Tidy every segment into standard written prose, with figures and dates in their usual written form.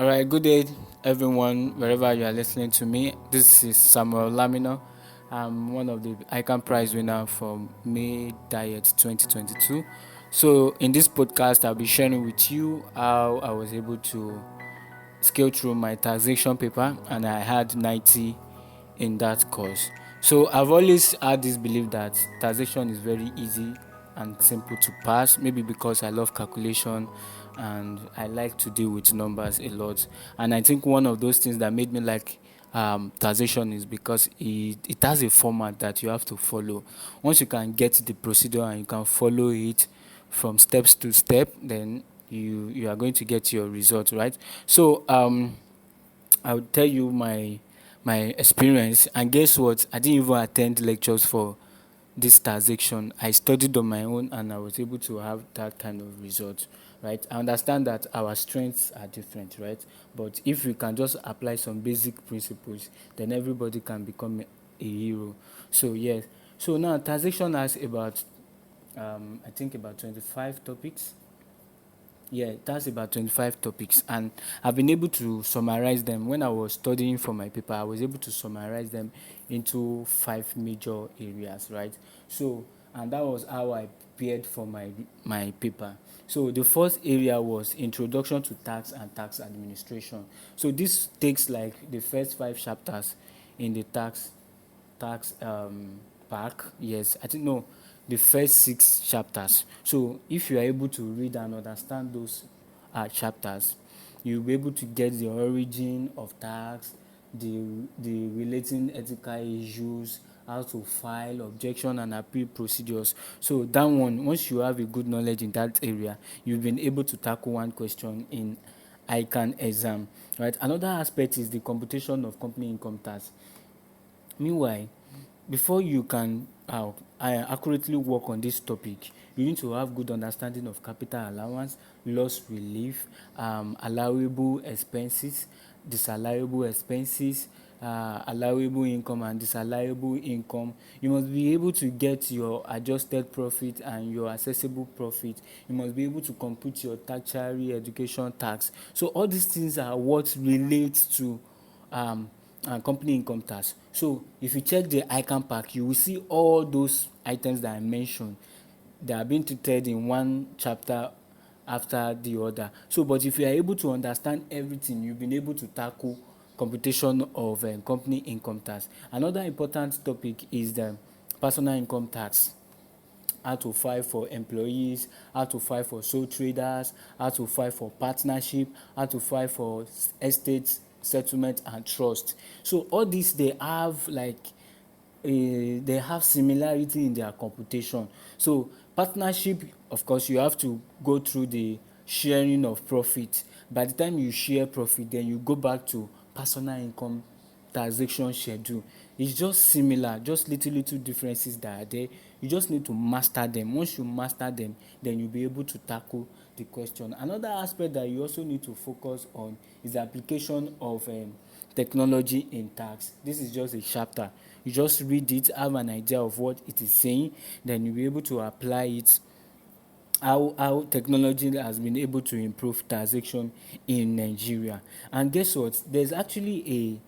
All right, good day, everyone, wherever you are listening to me. This is Samuel Lamina. I'm one of the ICAN Prize Winner for May Diet 2022. So, in this podcast, I'll be sharing with you how I was able to scale through my taxation paper, and I had 90 in that course. So, I've always had this belief that taxation is very easy and simple to pass, maybe because I love calculation and I like to deal with numbers a lot. And I think one of those things that made me like taxation is because it has a format that you have to follow. Once you can get the procedure and you can follow it from steps to step, then you are going to get your result, right? So I will tell you my experience, and guess what? I didn't even attend lectures for this taxation. I studied on my own and I was able to have that kind of result, right? I understand that our strengths are different, right? But if we can just apply some basic principles, then everybody can become a hero. So yes. So now taxation has about I think about 25 topics. Yeah, that's about 25 topics, and I've been able to summarize them. When I was studying for my paper, I was able to summarize them into five major areas, right? So, and that was how I prepared for my paper. So, the first area was Introduction to Tax and Tax Administration. So, this takes like the first five chapters in the tax pack. Yes, I think no, the first six chapters. So if you are able to read and understand those chapters, you'll be able to get the origin of tax, the relating ethical issues, how to file objection and appeal procedures. So that one, once you have a good knowledge in that area, you've been able to tackle one question in ICAN exam, right? Another aspect is the computation of company income tax. Meanwhile, before you can accurately work on this topic, you need to have good understanding of capital allowance, loss relief, allowable expenses, disallowable expenses, allowable income and disallowable income. You must be able to get your adjusted profit and your accessible profit. You must be able to compute your tertiary education tax. So all these things are what relates to company income tax. So if you check the ICAN pack, you will see all those items that I mentioned. They are being treated in one chapter after the other. So, but if you are able to understand everything, you've been able to tackle computation of company income tax. Another important topic is the personal income tax. How to file for employees, how to file for sole traders, how to file for partnership, how to file for estate settlement and trust. So all these they have like they have similarity in their computation. So partnership, of course, you have to go through the sharing of profit. By the time you share profit, then you go back to personal income taxation schedule. It's just similar, just little differences that are there. You just need to master them. Once you master them, then you'll be able to tackle the question. Another aspect that you also need to focus on is the application of technology in tax. This is just a chapter. You just read it, have an idea of what it is saying, then you'll be able to apply it, how technology has been able to improve taxation in Nigeria. And guess what? There's actually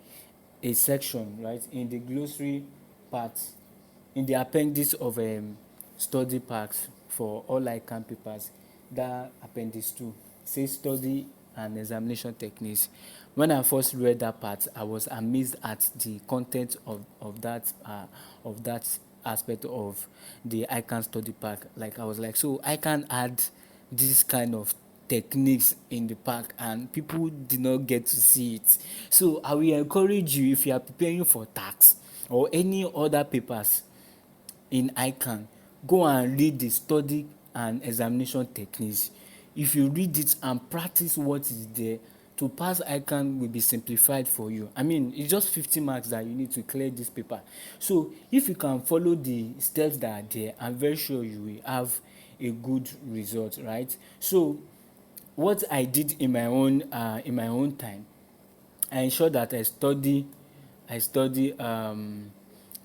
a section, right, in the glossary part, in the appendix of study packs for all ICAN papers. That appendix 2 says study and examination techniques. When I first read that part, I was amazed at the content of that aspect of the ICAN study pack. Like I was like, so I can add this kind of techniques in the pack and people did not get to see it. So I will encourage you, if you are preparing for tax or any other papers in ICAN, go and read the study and examination techniques. If you read it and practice what is there, to pass ICAN will be simplified for you. I mean, it's just 50 marks that you need to clear this paper. So if you can follow the steps that are there, I'm very sure you will have a good result, right? So what I did in my own time, I ensured that I study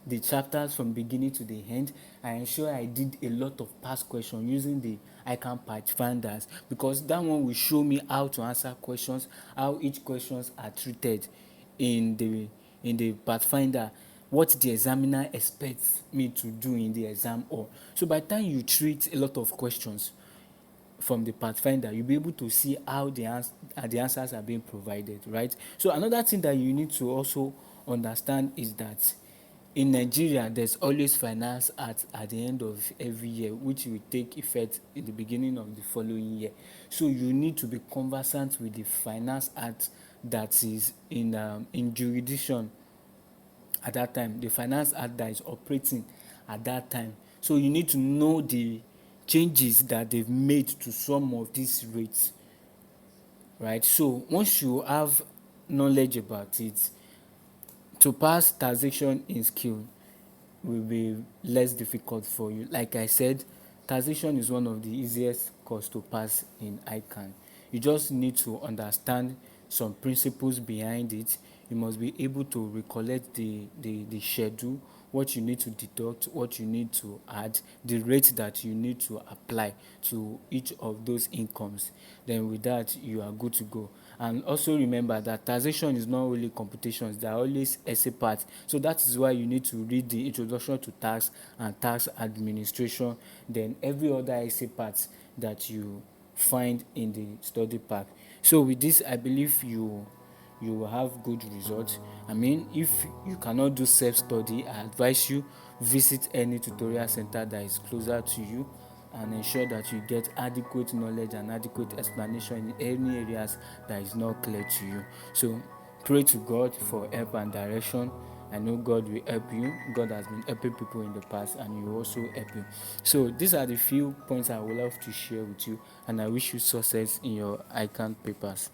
the chapters from beginning to the end. I ensure I did a lot of past questions using the ICAN Pathfinders, because that one will show me how to answer questions, how each questions are treated in the Pathfinder, what the examiner expects me to do in the exam hall. So by the time you treat a lot of questions from the Pathfinder, you'll be able to see how the answers are being provided, right? So another thing that you need to also understand is that in Nigeria, there's always finance at the end of every year, which will take effect in the beginning of the following year. So you need to be conversant with the finance act that is in jurisdiction at that time, the finance act that is operating at that time. So you need to know the changes that they've made to some of these rates, right? So once you have knowledge about it, to pass taxation in skill will be less difficult for you. Like I said, taxation is one of the easiest course to pass in ICAN. You just need to understand some principles behind it. You must be able to recollect the schedule, what you need to deduct, what you need to add, the rate that you need to apply to each of those incomes. Then with that, you are good to go. And also remember that taxation is not only computations, there are always essay parts. So that is why you need to read the introduction to tax and tax administration, then every other essay parts that you find in the study pack. So with this, I believe you will have good results. I mean, if you cannot do self-study, I advise you visit any tutorial center that is closer to you and ensure that you get adequate knowledge and adequate explanation in any areas that is not clear to you. So pray to God for help and direction. I know God will help you. God has been helping people in the past and He will also help you. So these are the few points I would love to share with you, and I wish you success in your ICAN papers.